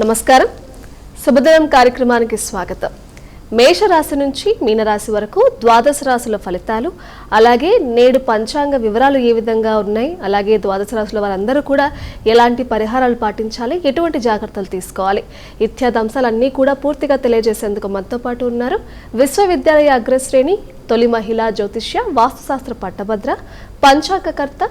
నమస్కారం, శుభోదయం కార్యక్రమానికి స్వాగతం. మేషరాశి నుంచి మీనరాశి వరకు ద్వాదశ రాశుల ఫలితాలు, అలాగే నేడు పంచాంగ వివరాలు ఏ విధంగా ఉన్నాయి, అలాగే ద్వాదశ రాశుల వారందరూ కూడా ఎలాంటి పరిహారాలు పాటించాలి, ఎటువంటి జాగ్రత్తలు తీసుకోవాలి ఇత్యాది అంశాలన్నీ కూడా పూర్తిగా తెలియజేసేందుకు మనతో పాటు ఉన్నారు విశ్వవిద్యాలయ అగ్రశ్రేణి తొలి మహిళా జ్యోతిష్య వాస్తుశాస్త్ర పట్టభద్ర పంచాంగకర్త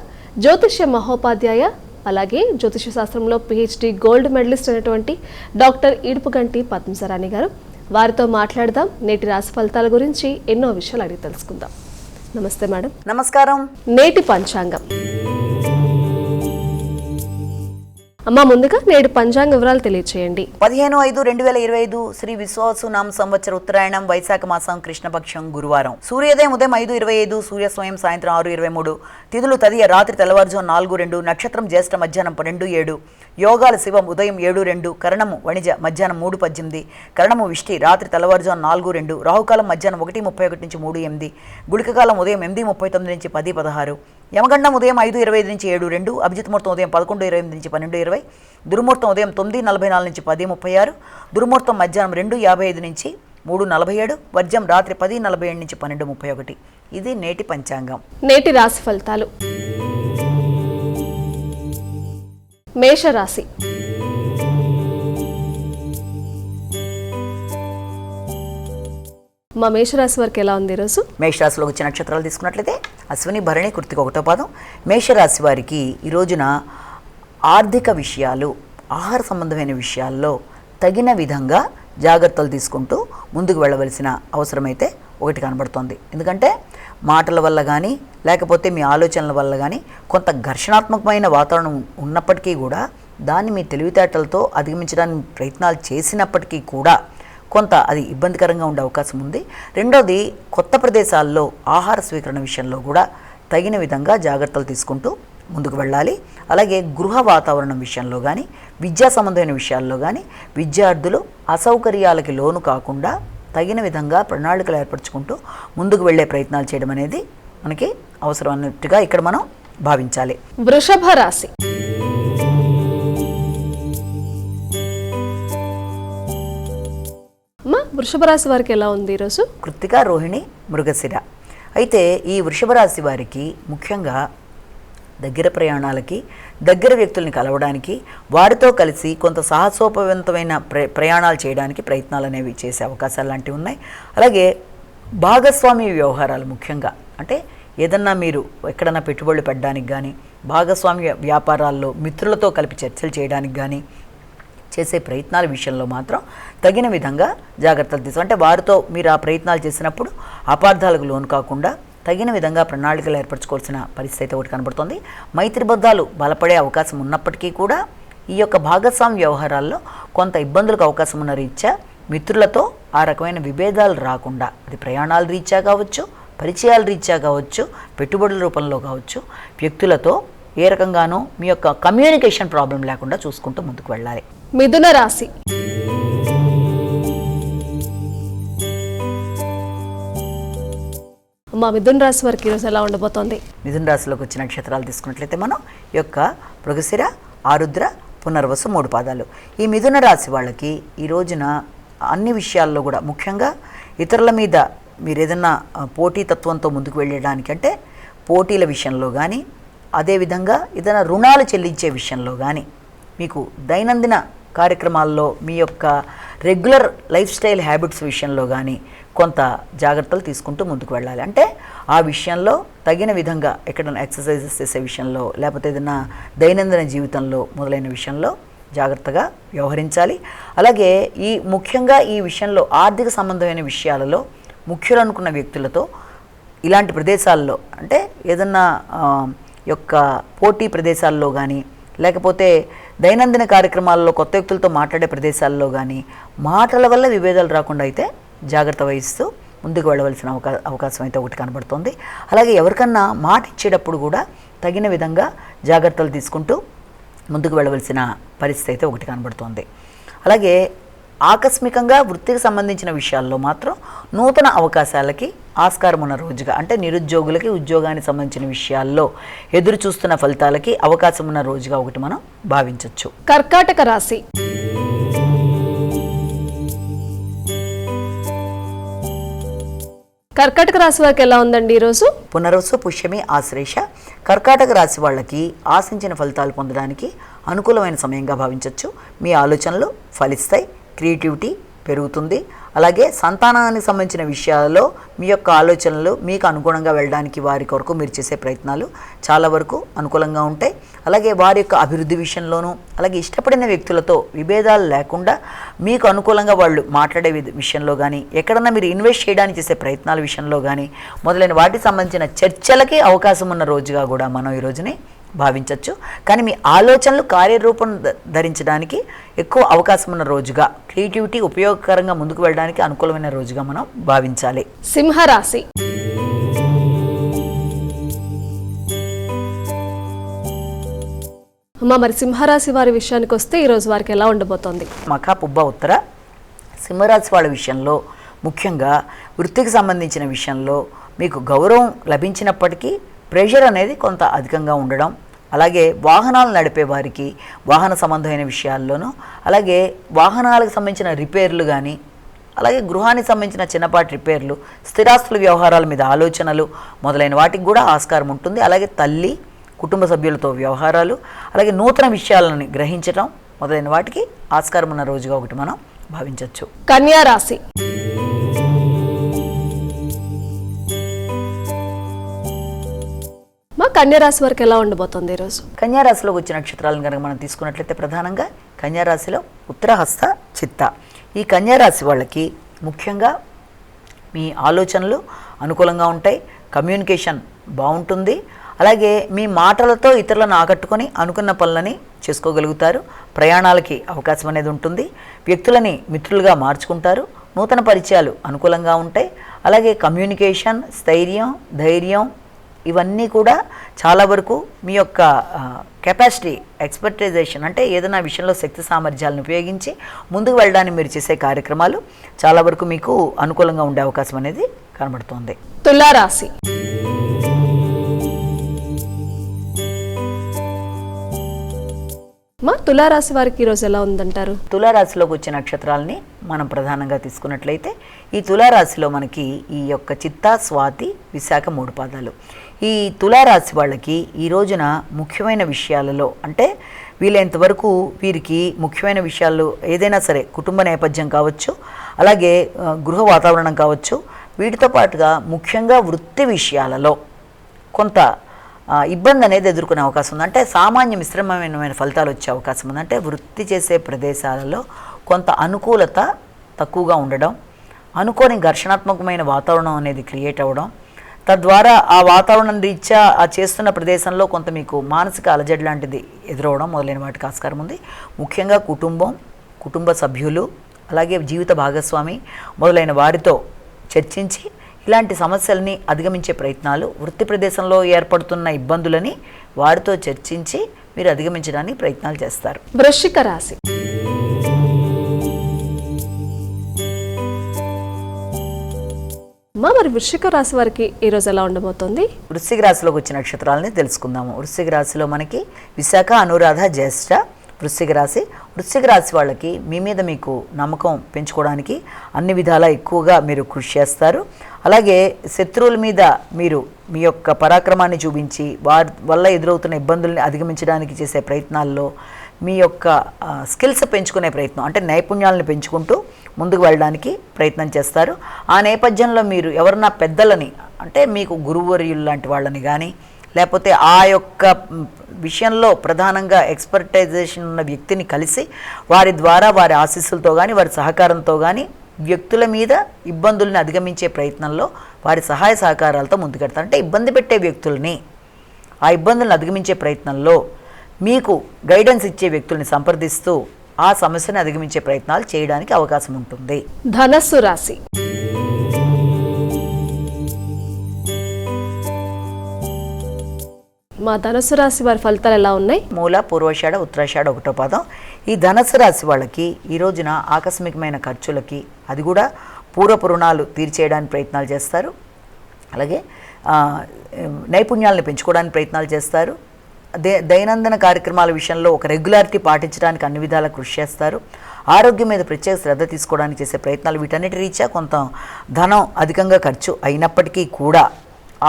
జ్యోతిష్య మహోపాధ్యాయ అలాగే జ్యోతిష శాస్త్రంలో పిహెచ్డి గోల్డ్ మెడలిస్ట్ అయినటువంటి డాక్టర్ ఈడుపుగంటి పద్మసరాణి గారు. వారితో మాట్లాడదాం. నేటి రాశి ఫలితాల గురించి ఎన్నో విషయాలు అడిగి తెలుసుకుందాం. నమస్తే మేడం. నమస్కారం. నేటి పంచాంగం. అమ్మ, ముందుగా నేడు పంచాంగ వివరాలు తెలియచేయండి. 15/5/2025 శ్రీ విశ్వాసు నామ సంవత్సర ఉత్తరాయణం వైశాఖ మాసం కృష్ణపక్షం గురువారం. సూర్యోదయం ఉదయం 5:25, సూర్య స్వయం సాయంత్రం 6:23, తిథులు తదియ రాత్రి తెల్లవారుజాము 4:02, నక్షత్రం జ్యేష్ఠ మధ్యాహ్నం 12:07, యోగాలు శివం ఉదయం 7:02, కరణము వణిజ మధ్యాహ్నం 3:18, కరణము విష్టి రాత్రి తెల్లవారుజాము 4:02, రాహుకాలం మధ్యాహ్నం 1:31 నుంచి 3:08, గుళికకాలం ఉదయం 8:39 నుంచి 10:16, యమగండం ఉదయం 5:25 నుంచి 7:02, అభిజిత్ ముహూర్తం ఉదయం 11:28 నుంచి 12:20, దుర్ముహూర్తం ఉదయం 9:44 నుంచి 10:36, దుర్ముహూర్తం మధ్యాహ్నం 2:55 నుంచి 3:47, వర్జం రాత్రి 10:47 నుంచి 12:31. ఇది నేటి పంచాంగం. నేటి రాశి ఫలితాలు. మేషరాశి. మా మేషరాశి వారికి ఎలా ఉంది ఈరోజు? మేషరాశిలో వచ్చే నక్షత్రాలు తీసుకున్నట్లయితే అశ్విని, భరణి, కృత్తిక 1వ పాదం. మేషరాశి వారికి ఈ రోజున ఆర్థిక విషయాలు, ఆహార సంబంధమైన విషయాల్లో తగిన విధంగా జాగ్రత్తలు తీసుకుంటూ ముందుకు వెళ్ళవలసిన అవసరమైతే ఒకటి కనబడుతోంది. ఎందుకంటే మాటల వల్ల కానీ లేకపోతే మీ ఆలోచనల వల్ల కానీ కొంత ఘర్షణాత్మకమైన వాతావరణం ఉన్నప్పటికీ కూడా దాన్ని మీ తెలివితేటలతో అధిగమించడానికి ప్రయత్నాలు చేసినప్పటికీ కూడా కొంత అది ఇబ్బందికరంగా ఉండే అవకాశం ఉంది. రెండోది, కొత్త ప్రదేశాల్లో ఆహార స్వీకరణ విషయంలో కూడా తగిన విధంగా జాగ్రత్తలు తీసుకుంటూ ముందుకు వెళ్ళాలి. అలాగే గృహ వాతావరణం విషయంలో కానీ విద్యా సంబంధమైన విషయాల్లో కానీ విద్యార్థులు అసౌకర్యాలకి లోను కాకుండా తగిన విధంగా ప్రణాళికలు ఏర్పరచుకుంటూ ముందుకు వెళ్ళే ప్రయత్నాలు చేయడం అనేది మనకి అవసరం అన్నట్టుగా ఇక్కడ మనం భావించాలి. వృషభ రాశి. వృషభ రాశి వారికి ఎలా ఉంది ఈరోజు? కృత్తిక, రోహిణి, మృగశిర. అయితే ఈ వృషభ రాశి వారికి ముఖ్యంగా దగ్గర ప్రయాణాలకి, దగ్గర వ్యక్తుల్ని కలవడానికి, వారితో కలిసి కొంత సాహసోపవంతమైన ప్రయాణాలు చేయడానికి ప్రయత్నాలు అనేవి చేసే అవకాశాలు లాంటివి ఉన్నాయి. అలాగే భాగస్వామి వ్యవహారాలు, ముఖ్యంగా అంటే ఏదన్నా మీరు ఎక్కడన్నా పెట్టుబడులు పెట్టడానికి కానీ, భాగస్వామ్య వ్యాపారాల్లో మిత్రులతో కలిపి చర్చలు చేయడానికి కానీ చేసే ప్రయత్నాల విషయంలో మాత్రం తగిన విధంగా జాగ్రత్తలు తీసుకో. అంటే వారితో మీరు ఆ ప్రయత్నాలు చేసినప్పుడు అపార్థాలకు లోను కాకుండా తగిన విధంగా ప్రణాళికలు ఏర్పరచుకోవాల్సిన పరిస్థితి అయితే ఒకటి కనబడుతుంది. మైత్రిబద్ధాలు బలపడే అవకాశం ఉన్నప్పటికీ కూడా ఈ యొక్క భాగస్వామ్య వ్యవహారాల్లో కొంత ఇబ్బందులకు అవకాశం ఉన్న రీత్యా మిత్రులతో ఆ రకమైన విభేదాలు రాకుండా, అది ప్రయాణాల రీత్యా కావచ్చు, పరిచయాల రీత్యా కావచ్చు, పెట్టుబడుల రూపంలో కావచ్చు, వ్యక్తులతో ఏ రకంగానూ మీ యొక్క కమ్యూనికేషన్ ప్రాబ్లం లేకుండా చూసుకుంటూ ముందుకు వెళ్ళాలి. మిథున రాశి. మా మిథున రాశి వారికి ఈరోజు ఎలా ఉండబోతోంది? మిథున రాశిలోకి వచ్చిన నక్షత్రాలు తీసుకున్నట్లయితే మనం ఈ యొక్క మృగశిర, ఆరుద్ర, పునర్వసు 3 పాదాలు. ఈ మిథున రాశి వాళ్ళకి ఈ రోజున అన్ని విషయాల్లో కూడా ముఖ్యంగా ఇతరుల మీద మీరు ఏదన్నా పోటీతత్వంతో ముందుకు వెళ్ళడానికంటే పోటీల విషయంలో కానీ, అదేవిధంగా ఏదైనా రుణాలు చెల్లించే విషయంలో కానీ, మీకు దైనందిన కార్యక్రమాల్లో మీ యొక్క రెగ్యులర్ లైఫ్ స్టైల్ హ్యాబిట్స్ విషయంలో కానీ కొంత జాగ్రత్తలు తీసుకుంటూ ముందుకు వెళ్ళాలి. అంటే ఆ విషయంలో తగిన విధంగా ఎక్కడైనా ఎక్సర్సైజెస్ చేసే విషయంలో, లేకపోతే ఏదైనా దైనందిన జీవితంలో మొదలైన విషయంలో జాగ్రత్తగా వ్యవహరించాలి. అలాగే ముఖ్యంగా ఈ విషయంలో ఆర్థిక సంబంధమైన విషయాలలో ముఖ్యులు అనుకున్న వ్యక్తులతో ఇలాంటి ప్రదేశాల్లో, అంటే ఏదన్నా యొక్క పోటీ ప్రదేశాల్లో కానీ, లేకపోతే దైనందిన కార్యక్రమాల్లో కొత్త వ్యక్తులతో మాట్లాడే ప్రదేశాల్లో కానీ మాటల వల్ల విభేదాలు రాకుండా అయితే జాగ్రత్త వహిస్తూ ముందుకు వెళ్ళవలసిన అవకాశం అయితే ఒకటి కనబడుతుంది. అలాగే ఎవరికన్నా మాట ఇచ్చేటప్పుడు కూడా తగిన విధంగా జాగ్రత్తలు తీసుకుంటూ ముందుకు వెళ్ళవలసిన పరిస్థితి అయితే ఒకటి కనబడుతుంది. అలాగే ఆకస్మికంగా వృత్తికి సంబంధించిన విషయాల్లో మాత్రం నూతన అవకాశాలకి ఆస్కారం ఉన్న రోజుగా, అంటే నిరుద్యోగులకి ఉద్యోగానికి సంబంధించిన విషయాల్లో ఎదురు చూస్తున్న ఫలితాలకి అవకాశం ఉన్న రోజుగా ఒకటి మనం భావించవచ్చు. కర్కాటక రాశి. కర్కాటక రాశి వారికి ఎలా ఉందండి ఈరోజు? పునర్వసు, పుష్యమి, ఆశ్లేష కర్కాటక రాశి వాళ్ళకి ఆశించిన ఫలితాలు పొందడానికి అనుకూలమైన సమయంగా భావించవచ్చు. మీ ఆలోచనలు ఫలిస్తాయి, క్రియేటివిటీ పెరుగుతుంది. అలాగే సంతానానికి సంబంధించిన విషయాలలో మీ యొక్క ఆలోచనలు మీకు అనుగుణంగా వెళ్ళడానికి వారి కొరకు మీరు చేసే ప్రయత్నాలు చాలా వరకు అనుకూలంగా ఉంటాయి. అలాగే వారి యొక్క అభివృద్ధి విషయంలోనూ, అలాగే ఇష్టపడిన వ్యక్తులతో విభేదాలు లేకుండా మీకు అనుకూలంగా వాళ్ళు మాట్లాడే విషయంలో కానీ, ఎక్కడన్నా మీరు ఇన్వెస్ట్ చేయడానికి చేసే ప్రయత్నాల విషయంలో కానీ మొదలైన వాటికి సంబంధించిన చర్చలకి అవకాశం ఉన్న రోజుగా కూడా మనం ఈ రోజుని భావించవచ్చు. కానీ మీ ఆలోచనలు కార్యరూపం ధరించడానికి ఎక్కువ అవకాశం ఉన్న రోజుగా, క్రియేటివిటీ ఉపయోగకరంగా ముందుకు వెళ్ళడానికి అనుకూలమైన రోజుగా మనం భావించాలి. సింహరాశి. అమ్మా, మరి సింహరాశి వారి విషయానికి వస్తే ఈరోజు వారికి ఎలా ఉండబోతోంది? మఖ, పుబ్బ, ఉత్తర సింహరాశి వాళ్ళ విషయంలో ముఖ్యంగా వృత్తికి సంబంధించిన విషయంలో మీకు గౌరవం లభించినప్పటికీ ప్రెషర్ అనేది కొంత అధికంగా ఉండడం, అలాగే వాహనాలు నడిపే వారికి వాహన సంబంధమైన విషయాల్లోనూ, అలాగే వాహనాలకు సంబంధించిన రిపేర్లు కానీ, అలాగే గృహానికి సంబంధించిన చిన్నపాటి రిపేర్లు, స్థిరాస్తుల వ్యవహారాల మీద ఆలోచనలు మొదలైన వాటికి కూడా ఆస్కారం ఉంటుంది. అలాగే తల్లి, కుటుంబ సభ్యులతో వ్యవహారాలు, అలాగే నూతన విషయాలను గ్రహించడం మొదలైన వాటికి ఆస్కారం ఉన్న రోజుగా ఒకటి మనం భావించవచ్చు. కన్యా రాశి. మా కన్యారాశి వారికి ఎలా ఉండబోతుంది ఈరోజు? కన్యారాశిలో వచ్చే నక్షత్రాలను కనుక మనం తీసుకున్నట్లయితే ప్రధానంగా కన్యారాశిలో ఉత్తరహస్త, చిత్త. ఈ కన్యారాశి వాళ్ళకి ముఖ్యంగా మీ ఆలోచనలు అనుకూలంగా ఉంటాయి, కమ్యూనికేషన్ బాగుంటుంది. అలాగే మీ మాటలతో ఇతరులను ఆకట్టుకొని అనుకున్న పనులని చేసుకోగలుగుతారు. ప్రయాణాలకి అవకాశం అనేది ఉంటుంది. వ్యక్తులని మిత్రులుగా మార్చుకుంటారు. నూతన పరిచయాలు అనుకూలంగా ఉంటాయి. అలాగే కమ్యూనికేషన్, స్థైర్యం, ధైర్యం ఇవన్నీ కూడా చాలా వరకు మీ యొక్క కెపాసిటీ, ఎక్స్పర్టైజేషన్ అంటే ఏదైనా విషయంలో శక్తి సామర్థ్యాలను ఉపయోగించి ముందుకు వెళ్ళడానికి మీరు చేసే కార్యక్రమాలు చాలా వరకు మీకు అనుకూలంగా ఉండే అవకాశం అనేది కనబడుతుంది. తులారాశి. మా తులారాశి వారికి ఈరోజు ఎలా ఉందంటారు? తులారాశిలోకి వచ్చే నక్షత్రాలని మనం ప్రధానంగా తీసుకున్నట్లయితే ఈ తులారాశిలో మనకి ఈ యొక్క చిత్త, స్వాతి, విశాఖ 3 పాదాలు. ఈ తులారాశి వాళ్ళకి ఈ రోజున ముఖ్యమైన విషయాలలో, అంటే వీలైనంత వరకు వీరికి ముఖ్యమైన విషయాలు ఏదైనా సరే, కుటుంబ నేపథ్యం కావచ్చు, అలాగే గృహ వాతావరణం కావచ్చు, వీటితో పాటుగా ముఖ్యంగా వృత్తి విషయాలలో కొంత ఇబ్బంది అనేది ఎదుర్కొనే అవకాశం ఉంది. అంటే సామాన్య మిశ్రమమైన ఫలితాలు వచ్చే అవకాశం ఉంది. అంటే వృత్తి చేసే ప్రదేశాలలో కొంత అనుకూలత తక్కువగా ఉండడం, అనుకోని ఘర్షణాత్మకమైన వాతావరణం అనేది క్రియేట్ అవ్వడం, తద్వారా ఆ వాతావరణం రీత్యా ఆ చేస్తున్న ప్రదేశంలో కొంత మీకు మానసిక అలజడి లాంటిది ఎదురవడం మొదలైన వాటికి ఆస్కారం ఉంది. ముఖ్యంగా కుటుంబం, కుటుంబ సభ్యులు, అలాగే జీవిత భాగస్వామి మొదలైన వారితో చర్చించి ఇలాంటి సమస్యల్ని అధిగమించే ప్రయత్నాలు, వృత్తి ప్రదేశంలో ఏర్పడుతున్న ఇబ్బందులని వారితో చర్చించి మీరు అధిగమించడానికి ప్రయత్నాలు చేస్తారు. వృశ్చిక రాశి. మరి వృశ్చిక రాశి వారికి ఈరోజు ఎలా ఉండబోతుంది? వృశ్చిక రాశిలోకి వచ్చిన నక్షత్రాలని తెలుసుకుందాము. వృశ్చిక రాశిలో మనకి విశాఖ, అనురాధ, జ్యేష్ఠ వృశ్చిక రాశి. వృశ్చిక రాశి వాళ్ళకి మీ మీద మీకు నమ్మకం పెంచుకోవడానికి అన్ని విధాలా ఎక్కువగా మీరు కృషి చేస్తారు. అలాగే శత్రువుల మీద మీరు మీ యొక్క పరాక్రమాన్ని చూపించి వారి వల్ల ఎదురవుతున్న ఇబ్బందుల్ని అధిగమించడానికి చేసే ప్రయత్నాల్లో మీ యొక్క స్కిల్స్ పెంచుకునే ప్రయత్నం, అంటే నైపుణ్యాలను పెంచుకుంటూ ముందుకు వెళ్ళడానికి ప్రయత్నం చేస్తారు. ఆ నేపథ్యంలో మీరు ఎవరన్నా పెద్దలని, అంటే మీకు గురువర్యులు లాంటి వాళ్ళని కానీ, లేకపోతే ఆ యొక్క విషయంలో ప్రధానంగా ఎక్స్పర్టైజేషన్ ఉన్న వ్యక్తిని కలిసి వారి ద్వారా, వారి ఆశీస్సులతో కానీ, వారి సహకారంతో కానీ వ్యక్తుల మీద ఇబ్బందుల్ని అధిగమించే ప్రయత్నంలో వారి సహాయ సహకారాలతో ముందుకెడతారు. అంటే ఇబ్బంది పెట్టే వ్యక్తుల్ని, ఆ ఇబ్బందులను అధిగమించే ప్రయత్నంలో మీకు గైడెన్స్ ఇచ్చే వ్యక్తుల్ని సంప్రదిస్తూ ఆ సమస్యను అధిగమించే ప్రయత్నాలు చేయడానికి అవకాశం ఉంటుంది. ధనస్సు రాశి. మా ధనుసు రాశి వారి ఫలితాలు ఎలా ఉన్నాయి? మూల, పూర్వాషాఢ, ఉత్తరాషాఢ 1వ పాదం. ఈ ధనుసు రాశి వాళ్ళకి ఈ రోజున ఆకస్మికమైన ఖర్చులకి, అది కూడా పూర్వపు రుణాలు తీర్చేయడానికి ప్రయత్నాలు చేస్తారు. అలాగే నైపుణ్యాలను పెంచుకోవడానికి ప్రయత్నాలు చేస్తారు. దైనందిన కార్యక్రమాల విషయంలో ఒక రెగ్యులారిటీ పాటించడానికి అన్ని విధాలా కృషి చేస్తారు. ఆరోగ్యం మీద ప్రత్యేక శ్రద్ధ తీసుకోవడానికి చేసే ప్రయత్నాలు, వీటన్నిటి రీత్యా కొంత ధనం అధికంగా ఖర్చు అయినప్పటికీ కూడా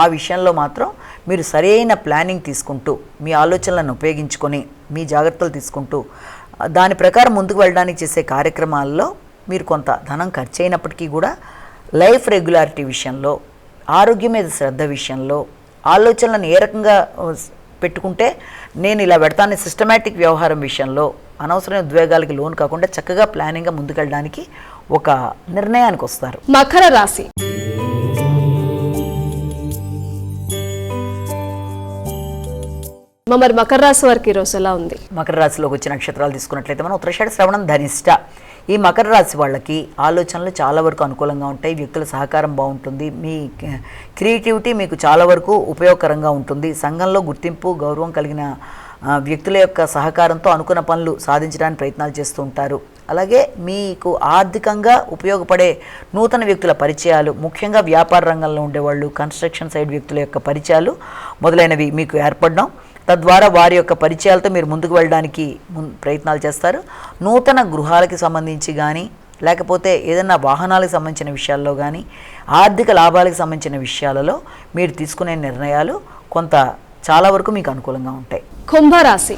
ఆ విషయంలో మాత్రం మీరు సరైన ప్లానింగ్ తీసుకుంటూ, మీ ఆలోచనలను ఉపయోగించుకొని, మీ జాగ్రత్తలు తీసుకుంటూ దాని ప్రకారం ముందుకు వెళ్ళడానికి చేసే కార్యక్రమాల్లో మీరు కొంత ధనం ఖర్చు అయినప్పటికీ కూడా లైఫ్ రెగ్యులారిటీ విషయంలో, ఆరోగ్యం మీద శ్రద్ధ విషయంలో, ఆలోచనలను ఏ రకంగా పెట్టుకుంటే నేను ఇలా పెడతాను సిస్టమేటిక్ వ్యవహారం విషయంలో అనవసరమైన ఉద్వేగాలకి లోను కాకుండా చక్కగా ప్లానింగ్గా ముందుకెళ్ళడానికి ఒక నిర్ణయానికి వస్తారు. మకర రాశి. మరి మకర రాశి వారికి ఈరోజు ఎలా ఉంది? మకర రాశిలోకి వచ్చే నక్షత్రాలు తీసుకున్నట్లయితే మనం ఉత్తరాషాఢ, శ్రవణం, ధనిష్ట. ఈ మకర రాశి వాళ్ళకి ఆలోచనలు చాలా వరకు అనుకూలంగా ఉంటాయి. వ్యక్తుల సహకారం బాగుంటుంది. మీ క్రియేటివిటీ మీకు చాలా వరకు ఉపయోగకరంగా ఉంటుంది. సంఘంలో గుర్తింపు, గౌరవం కలిగిన వ్యక్తుల యొక్క సహకారంతో అనుకున్న పనులు సాధించడానికి ప్రయత్నాలు చేస్తూ ఉంటారు. అలాగే మీకు ఆర్థికంగా ఉపయోగపడే నూతన వ్యక్తుల పరిచయాలు, ముఖ్యంగా వ్యాపార రంగంలో ఉండేవాళ్ళు, కన్స్ట్రక్షన్ సైడ్ వ్యక్తుల యొక్క పరిచయాలు మొదలైనవి మీకు ఏర్పడడం, తద్వారా వారి యొక్క పరిచయాలతో మీరు ముందుకు వెళ్ళడానికి ప్రయత్నాలు చేస్తారు. నూతన గృహాలకి సంబంధించి కానీ, లేకపోతే ఏదైనా వాహనాలకు సంబంధించిన విషయాల్లో కానీ, ఆర్థిక లాభాలకు సంబంధించిన విషయాలలో మీరు తీసుకునే నిర్ణయాలు కొంత చాలా వరకు మీకు అనుకూలంగా ఉంటాయి. కుంభరాశి.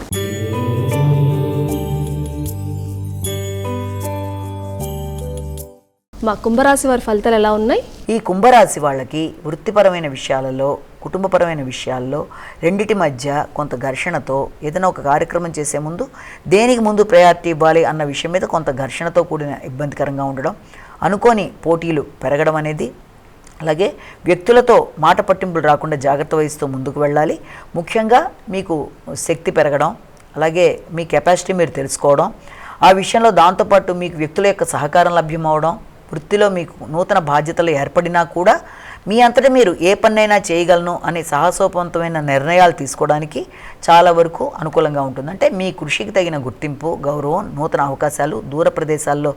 మా కుంభరాశి వారి ఫలితాలు ఎలా ఉన్నాయి? ఈ కుంభరాశి వాళ్ళకి వృత్తిపరమైన విషయాలలో, కుటుంబపరమైన విషయాల్లో రెండిటి మధ్య కొంత ఘర్షణతో, ఏదైనా ఒక కార్యక్రమం చేసే ముందు దేనికి ముందు ప్రయారిటీ ఇవ్వాలి అన్న విషయం మీద కొంత ఘర్షణతో కూడిన ఇబ్బందికరంగా ఉండడం, అనుకోని పోటీలు పెరగడం అనేది, అలాగే వ్యక్తులతో మాట పట్టింపులు రాకుండా జాగ్రత్త వహిస్తూ ముందుకు వెళ్ళాలి. ముఖ్యంగా మీకు శక్తి పెరగడం, అలాగే మీ కెపాసిటీ మీరు తెలుసుకోవడం, ఆ విషయంలో దాంతోపాటు మీకు వ్యక్తుల యొక్క సహకారం లభ్యమవడం, వృత్తిలో మీకు నూతన బాధ్యతలు ఏర్పడినా కూడా మీ అంతటా మీరు ఏ పన్నైనా చేయగలను అనే సాహసోపవంతమైన నిర్ణయాలు తీసుకోవడానికి చాలా వరకు అనుకూలంగా ఉంటుంది. అంటే మీ కృషికి తగిన గుర్తింపు, గౌరవం, నూతన అవకాశాలు, దూర ప్రదేశాల్లో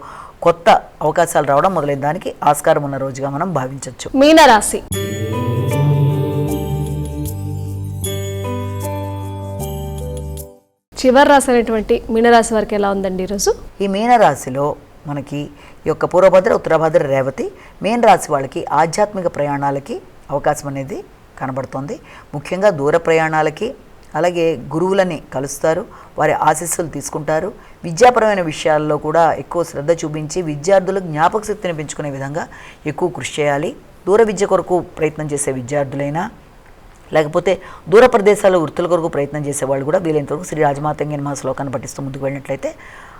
కొత్త అవకాశాలు రావడం మొదలైన దానికి ఆస్కారం ఉన్న రోజుగా మనం భావించవచ్చు. మీనరాశి. చివరి రాశి అనేటువంటి మీనరాశి వారికి ఎలా ఉందండి ఈరోజు? ఈ మీనరాశిలో మనకి ఈ యొక్క పూర్వభద్ర, ఉత్తరభద్ర, రేవతి మీన రాశి వాళ్ళకి ఆధ్యాత్మిక ప్రయాణాలకి అవకాశం అనేది కనబడుతోంది. ముఖ్యంగా దూర ప్రయాణాలకి, అలాగే గురువులని కలుస్తారు, వారి ఆశీస్సులు తీసుకుంటారు. విద్యాపరమైన విషయాల్లో కూడా ఎక్కువ శ్రద్ధ చూపించి విద్యార్థులు జ్ఞాపక శక్తిని పెంచుకునే విధంగా ఎక్కువ కృషి చేయాలి. దూర విద్య కొరకు ప్రయత్నం చేసే విద్యార్థులైనా, లేకపోతే దూర ప్రదేశాల్లో వృత్తుల కొరకు ప్రయత్నం చేసేవాళ్ళు కూడా వీలైనంతవరకు శ్రీ రాజమాతంగిని మా శ్లోకాన్ని పఠిస్తూ ముందుకు వెళ్ళినట్లయితే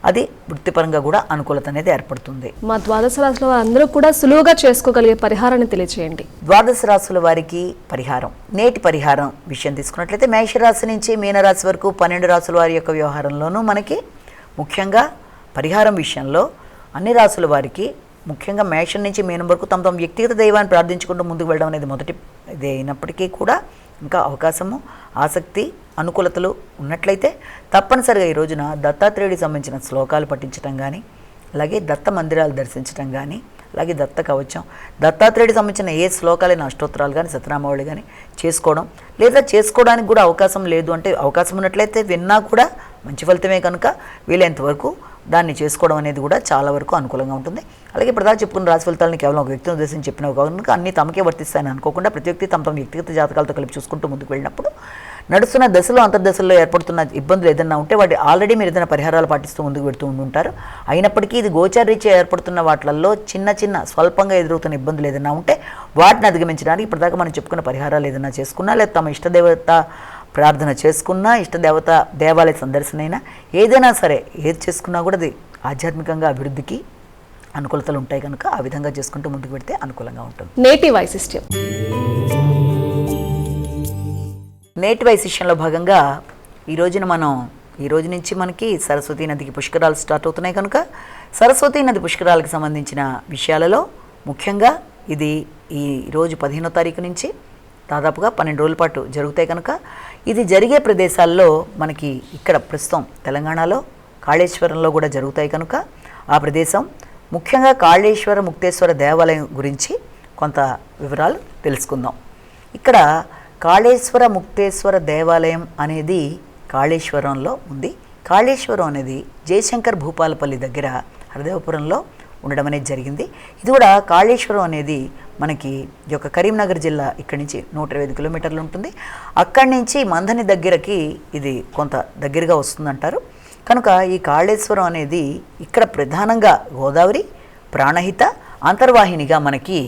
అది వృత్తిపరంగా కూడా అనుకూలత అనేది ఏర్పడుతుంది. మా ద్వాదశ రాశుల వారందరూ కూడా సులువుగా చేసుకోగలిగే పరిహారాన్ని తెలియజేయండి. ద్వాదశ రాశుల వారికి పరిహారం, నేటి పరిహారం విషయం తీసుకున్నట్లయితే మేషరాశి నుంచి మీనరాశి వరకు 12 రాశుల వారి యొక్క వ్యవహారంలోనూ మనకి ముఖ్యంగా పరిహారం విషయంలో అన్ని రాశుల వారికి, ముఖ్యంగా మేషం నుంచి మీనం వరకు తమ తమ వ్యక్తిగత దైవాన్ని ప్రార్థించుకుంటూ ముందుకు వెళ్ళడం అనేది మొదటి ఇది అయినప్పటికీ కూడా ఇంకా అవకాశము, ఆసక్తి, అనుకూలతలు ఉన్నట్లయితే తప్పనిసరిగా ఈ రోజున దత్తాత్రేయుడికి సంబంధించిన శ్లోకాలు పఠించడం కానీ, అలాగే దత్త మందిరాలు దర్శించడం కానీ, అలాగే దత్త కవచం, దత్తాత్రేయుడికి సంబంధించిన ఏ శ్లోకాలైన అష్టోత్తరాలు కానీ, సత్యనామావళి కానీ చేసుకోవడం, లేదా చేసుకోవడానికి కూడా అవకాశం లేదు అంటే అవకాశం ఉన్నట్లయితే విన్నా కూడా మంచి ఫలితమే కనుక వీలైనంత వరకు దాన్ని చేసుకోవడం అనేది కూడా చాలా వరకు అనుకూలంగా ఉంటుంది. అలాగే ప్రధాన చెప్పుకున్న రాశి ఫలితాలను కేవలం ఒక వ్యక్తిని ఉద్దేశించి చెప్పినవి కనుక అన్ని తమకే వర్తిస్తాయని అనుకోకుండా ప్రతి వ్యక్తి తమ తమ వ్యక్తిగత జాతకాలతో కలిపి చూసుకుంటూ ముందుకు వెళ్ళినప్పుడు నడుస్తున్న దశలో, అంతర్దశల్లో ఏర్పడుతున్న ఇబ్బందులు ఏదైనా ఉంటే వాటి ఆల్రెడీ మీరు ఏదైనా పరిహారాలు పాటిస్తూ ముందుకు పెడుతూ ఉంటారు. అయినప్పటికీ ఇది గోచారీత్యా ఏర్పడుతున్న వాటిల్లో చిన్న చిన్న స్వల్పంగా ఎదురవుతున్న ఇబ్బందులు ఏదైనా ఉంటే వాటిని అధిగమించడానికి ఇప్పటిదాకా మనం చెప్పుకున్న పరిహారాలు ఏదైనా చేసుకున్నా, లేదా తమ ఇష్టదేవత ప్రార్థన చేసుకున్నా, ఇష్టదేవత దేవాలయ సందర్శన అయినా ఏదైనా సరే ఏది చేసుకున్నా కూడా అది ఆధ్యాత్మికంగా అభివృద్ధికి అనుకూలతలు ఉంటాయి కనుక ఆ విధంగా చేసుకుంటూ ముందుకు పెడితే అనుకూలంగా ఉంటుంది. నేటి వైశిష్ట్యం. నేటి వైశిష్యంలో భాగంగా ఈ రోజు నుంచి మనకి సరస్వతీ నదికి పుష్కరాలు స్టార్ట్ అవుతున్నాయి కనుక సరస్వతీ నది పుష్కరాలకు సంబంధించిన విషయాలలో ముఖ్యంగా ఇది ఈ రోజు 15వ తారీఖు నుంచి దాదాపుగా 12 రోజుల పాటు జరుగుతాయి కనుక ఇది జరిగే ప్రదేశాల్లో మనకి ఇక్కడ ప్రస్తుతం తెలంగాణలో కాళేశ్వరంలో కూడా జరుగుతాయి కనుక ఆ ప్రదేశం ముఖ్యంగా కాళేశ్వర ముక్తేశ్వర దేవాలయం గురించి కొంత వివరాలు తెలుసుకుందాం. ఇక్కడ కాళేశ్వర ముక్తేశ్వర దేవాలయం అనేది కాళేశ్వరంలో ఉంది. కాళేశ్వరం అనేది జయశంకర్ భూపాలపల్లి దగ్గర హరిదేవపురంలో ఉండడం అనేది జరిగింది. ఇది కూడా కాళేశ్వరం అనేది మనకి ఈ యొక్క కరీంనగర్ జిల్లా ఇక్కడి నుంచి 125 కిలోమీటర్లు ఉంటుంది. అక్కడి నుంచి మందని దగ్గరకి ఇది కొంత దగ్గరగా వస్తుందంటారు. కనుక ఈ కాళేశ్వరం అనేది ఇక్కడ ప్రధానంగా గోదావరి ప్రాణహిత అంతర్వాహినిగా మనకి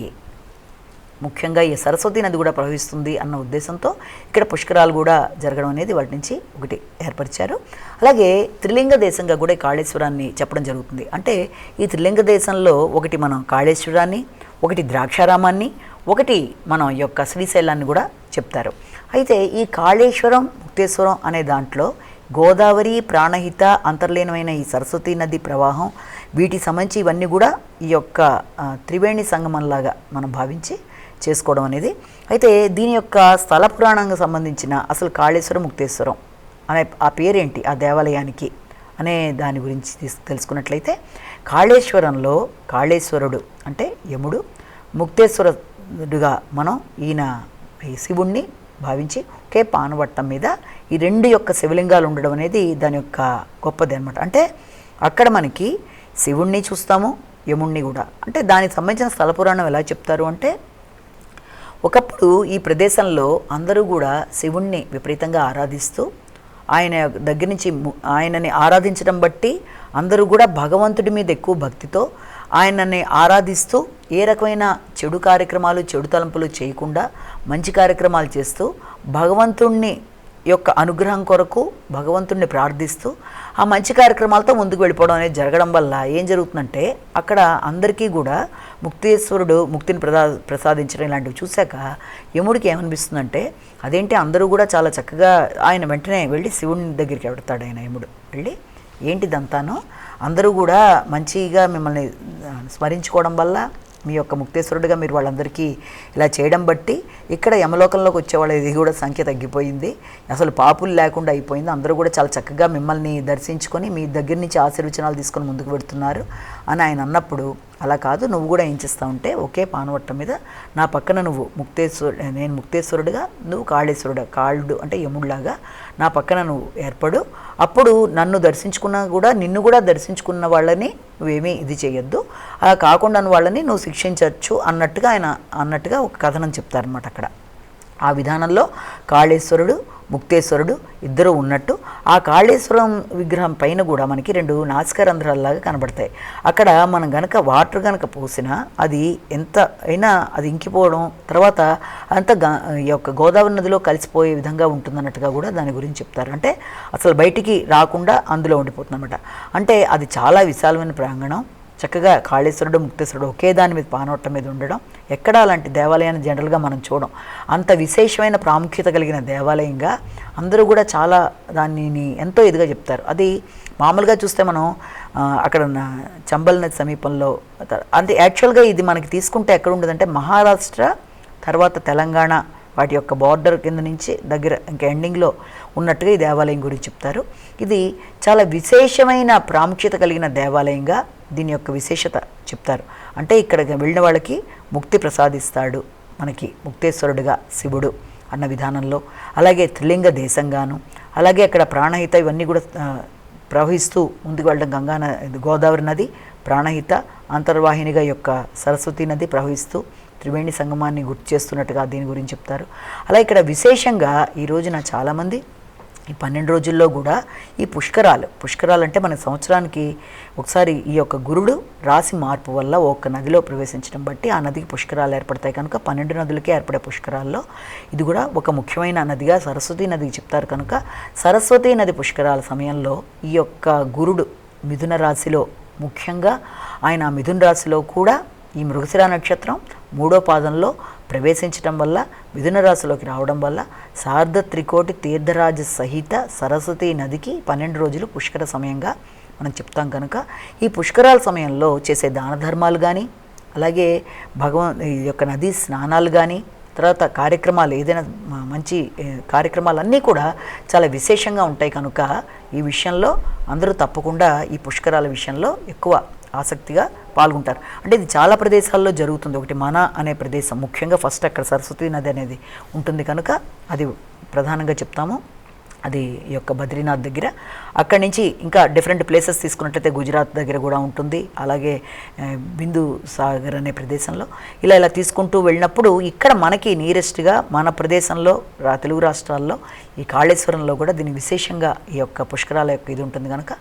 ముఖ్యంగా ఈ సరస్వతి నది కూడా ప్రవహిస్తుంది అన్న ఉద్దేశంతో ఇక్కడ పుష్కరాలు కూడా జరగడం అనేది వాటి నుంచి ఒకటి ఏర్పరిచారు. అలాగే త్రిలింగ దేశంగా కూడా ఈ కాళేశ్వరాన్ని చెప్పడం జరుగుతుంది. అంటే ఈ త్రిలింగ దేశంలో ఒకటి మనం కాళేశ్వరాన్ని, ఒకటి ద్రాక్షారామాన్ని, ఒకటి మనం ఈ యొక్క శ్రీశైలాన్ని కూడా చెప్తారు. అయితే ఈ కాళేశ్వరం ముక్తేశ్వరం అనే దాంట్లో గోదావరి ప్రాణహిత అంతర్లీనమైన ఈ సరస్వతీ నది ప్రవాహం వీటి సంబంధించి ఇవన్నీ కూడా ఈ యొక్క త్రివేణి సంగమంలాగా మనం భావించి చేసుకోవడం అనేది. అయితే దీని యొక్క స్థల పురాణానికి సంబంధించిన అసలు కాళేశ్వరం ముక్తేశ్వరం అనే ఆ పేరేంటి ఆ దేవాలయానికి అనే దాని గురించి తెలుసుకున్నట్లయితే కాళేశ్వరంలో కాళేశ్వరుడు అంటే యముడు, ముక్తేశ్వరుడుగా మనం ఈయన ఈ శివుణ్ణి భావించి ఒకే పానవట్టం మీద ఈ రెండు యొక్క శివలింగాలు ఉండడం అనేది దాని యొక్క గొప్పది అనమాట. అంటే అక్కడ మనకి శివుణ్ణి చూస్తాము, యముణ్ణి కూడా. అంటే దానికి సంబంధించిన స్థల పురాణం ఎలా చెప్తారు అంటే ఒకప్పుడు ఈ ప్రదేశంలో అందరూ కూడా శివుణ్ణి విపరీతంగా ఆరాధిస్తూ ఆయన దగ్గర నుంచి ఆయనని ఆరాధించడం బట్టి అందరూ కూడా భగవంతుడి మీద ఎక్కువ భక్తితో ఆయనని ఆరాధిస్తూ ఏ రకమైన చెడు కార్యక్రమాలు చెడు తలంపులు చేయకుండా మంచి కార్యక్రమాలు చేస్తూ భగవంతుణ్ణి యొక్క అనుగ్రహం కొరకు భగవంతుణ్ణి ప్రార్థిస్తూ ఆ మంచి కార్యక్రమాలతో ముందుకు వెళ్ళిపోవడం అనేది జరగడం వల్ల ఏం జరుగుతుందంటే అక్కడ అందరికీ కూడా ముక్తేశ్వరుడు ముక్తిని ప్రసాదించడం ఇలాంటివి చూశాక యముడికి ఏమనిపిస్తుందంటే అదేంటి అందరూ కూడా చాలా చక్కగా ఆయన వెంటనే వెళ్ళి శివుని దగ్గరికి వెడతాడు. ఆయన యముడు వెళ్ళి ఏంటిదంతానో అందరూ కూడా మంచిగా మిమ్మల్ని స్మరించుకోవడం వల్ల మీ యొక్క ముక్తేశ్వరుడిగా మీరు వాళ్ళందరికీ ఇలా చేయడం బట్టి ఇక్కడ యమలోకంలోకి వచ్చేవాళ్ళ ఇది కూడా సంఖ్య తగ్గిపోయింది, అసలు పాపులు లేకుండా అయిపోయింది, అందరూ కూడా చాలా చక్కగా మిమ్మల్ని దర్శించుకొని మీ దగ్గర నుంచి ఆశీర్వచనాలు తీసుకొని ముందుకు పెడుతున్నారు అని ఆయన అన్నప్పుడు అలా కాదు, నువ్వు కూడా ఏం చేస్తావు అంటే ఒకే పానవట్టం మీద నా పక్కన నువ్వు నేను ముక్తేశ్వరుడుగా నువ్వు కాళేశ్వరుడు, కాళుడు అంటే యముడిలాగా నా పక్కన నువ్వు ఏర్పడు, అప్పుడు నన్ను దర్శించుకున్నా కూడా నిన్ను కూడా దర్శించుకున్న వాళ్ళని నువ్వేమీ ఇది చేయొద్దు, అలా కాకుండా వాళ్ళని నువ్వు శిక్షించవచ్చు అన్నట్టుగా ఒక కథనం చెప్తారనమాట అక్కడ. ఆ విధానంలో కాళేశ్వరుడు ముక్తేశ్వరుడు ఇద్దరు ఉన్నట్టు ఆ కాళేశ్వరం విగ్రహం పైన కూడా మనకి 2 నాసికారంధ్రాల్లాగా కనబడతాయి. అక్కడ మనం గనక వాటర్ కనుక పోసినా అది ఎంత అయినా అది ఇంకిపోవడం తర్వాత అంత ఈ యొక్క గోదావరి నదిలో కలిసిపోయే విధంగా ఉంటుందన్నట్టుగా కూడా దాని గురించి చెప్తారు. అంటే అసలు బయటికి రాకుండా అందులో ఉండిపోతుంది అనమాట. అంటే అది చాలా విశాలమైన ప్రాంగణం, చక్కగా కాళేశ్వరుడు ముక్తేశ్వరుడు ఒకే దాని మీద పానవట్టం మీద ఉండడం ఎక్కడ అలాంటి దేవాలయాన్ని జనరల్గా మనం చూడం. అంత విశేషమైన ప్రాముఖ్యత కలిగిన దేవాలయంగా అందరూ కూడా చాలా దానిని ఎంతో ఇదిగా చెప్తారు. అది మామూలుగా చూస్తే మనం అక్కడ చంబల్ నది సమీపంలో అంటే యాక్చువల్గా ఇది మనకి తీసుకుంటే ఎక్కడ ఉండదంటే మహారాష్ట్ర తర్వాత తెలంగాణ వాటి యొక్క బార్డర్ కింద నుంచి దగ్గర ఇంకా ఎండింగ్లో ఉన్నట్టుగా ఈ దేవాలయం గురించి చెప్తారు. ఇది చాలా విశేషమైన ప్రాముఖ్యత కలిగిన దేవాలయంగా దీని యొక్క విశేషత చెప్తారు. అంటే ఇక్కడ వెళ్ళిన వాళ్ళకి ముక్తి ప్రసాదిస్తాడు మనకి ముక్తేశ్వరుడుగా శివుడు అన్న విధానంలో, అలాగే త్రిలింగ దేశంగాను, అలాగే అక్కడ ప్రాణహిత ఇవన్నీ కూడా ప్రవహిస్తూ ముందుకు వెళ్ళడం గోదావరి నది ప్రాణహిత అంతర్వాహినిగా యొక్క సరస్వతీ నది ప్రవహిస్తూ త్రివేణి సంగమాన్ని గుర్తు చేస్తున్నట్టుగా దీని గురించి చెప్తారు. అలా ఇక్కడ విశేషంగా ఈ రోజున చాలామంది ఈ 12 రోజుల్లో కూడా ఈ పుష్కరాలు అంటే మన సంవత్సరానికి ఒకసారి ఈ యొక్క గురుడు రాశి మార్పు వల్ల ఒక నదిలో ప్రవేశించడం బట్టి ఆ నదికి పుష్కరాలు ఏర్పడతాయి కనుక 12 నదులకే ఏర్పడే పుష్కరాల్లో ఇది కూడా ఒక ముఖ్యమైన నదిగా సరస్వతీ నదికి చెప్తారు. కనుక సరస్వతీ నది పుష్కరాల సమయంలో ఈ యొక్క గురుడు మిథున రాశిలో ముఖ్యంగా ఆయన మిథున రాశిలో కూడా ఈ మృగశిర నక్షత్రం 3వ పాదంలో ప్రవేశించడం వల్ల మిథున రాశిలోకి రావడం వల్ల సార్ధ త్రికోటి తీర్థరాజ సహిత సరస్వతీ నదికి 12 రోజులు పుష్కర సమయంగా మనం చెప్తాం. కనుక ఈ పుష్కరాల సమయంలో చేసే దాన ధర్మాలు కానీ అలాగే ఈ యొక్క నదీ స్నానాలు కానీ తర్వాత కార్యక్రమాలు ఏదైనా మంచి కార్యక్రమాలన్నీ కూడా చాలా విశేషంగా ఉంటాయి కనుక ఈ విషయంలో అందరూ తప్పకుండా ఈ పుష్కరాల విషయంలో ఎక్కువ ఆసక్తిగా పాల్గొంటారు. అంటే ఇది చాలా ప్రదేశాల్లో జరుగుతుంది. ఒకటి మన అనే ప్రదేశం ముఖ్యంగా ఫస్ట్ అక్కడ సరస్వతీ నది అనేది ఉంటుంది కనుక అది ప్రధానంగా చెప్తాము. అది ఈ యొక్క బద్రీనాథ్ దగ్గర. అక్కడి నుంచి ఇంకా డిఫరెంట్ ప్లేసెస్ తీసుకున్నట్లయితే గుజరాత్ దగ్గర కూడా ఉంటుంది, అలాగే బిందు సాగర్ అనే ప్రదేశంలో ఇలా తీసుకుంటూ వెళ్ళినప్పుడు ఇక్కడ మనకి నియరెస్ట్గా మన ప్రదేశంలో తెలుగు రాష్ట్రాల్లో ఈ కాళేశ్వరంలో కూడా దీని విశేషంగా ఈ యొక్క పుష్కరాల యొక్క ఇది ఉంటుంది కనుక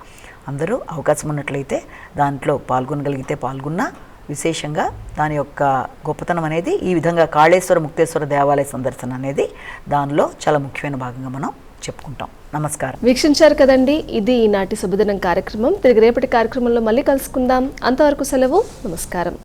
అందరూ అవకాశం ఉన్నట్లయితే దాంట్లో పాల్గొనగలిగితే పాల్గొన్నా విశేషంగా దాని యొక్క గొప్పతనం అనేది ఈ విధంగా కాళేశ్వర ముక్తేశ్వర దేవాలయ సందర్శన అనేది దానిలో చాలా ముఖ్యమైన భాగంగా మనం చెప్పుకుంటాం. నమస్కారం. వీక్షించారు కదండి, ఇది ఈనాటి శుభదినం కార్యక్రమం. తిరిగి రేపటి కార్యక్రమంలో మళ్ళీ కలుసుకుందాం. అంతవరకు సెలవు. నమస్కారం.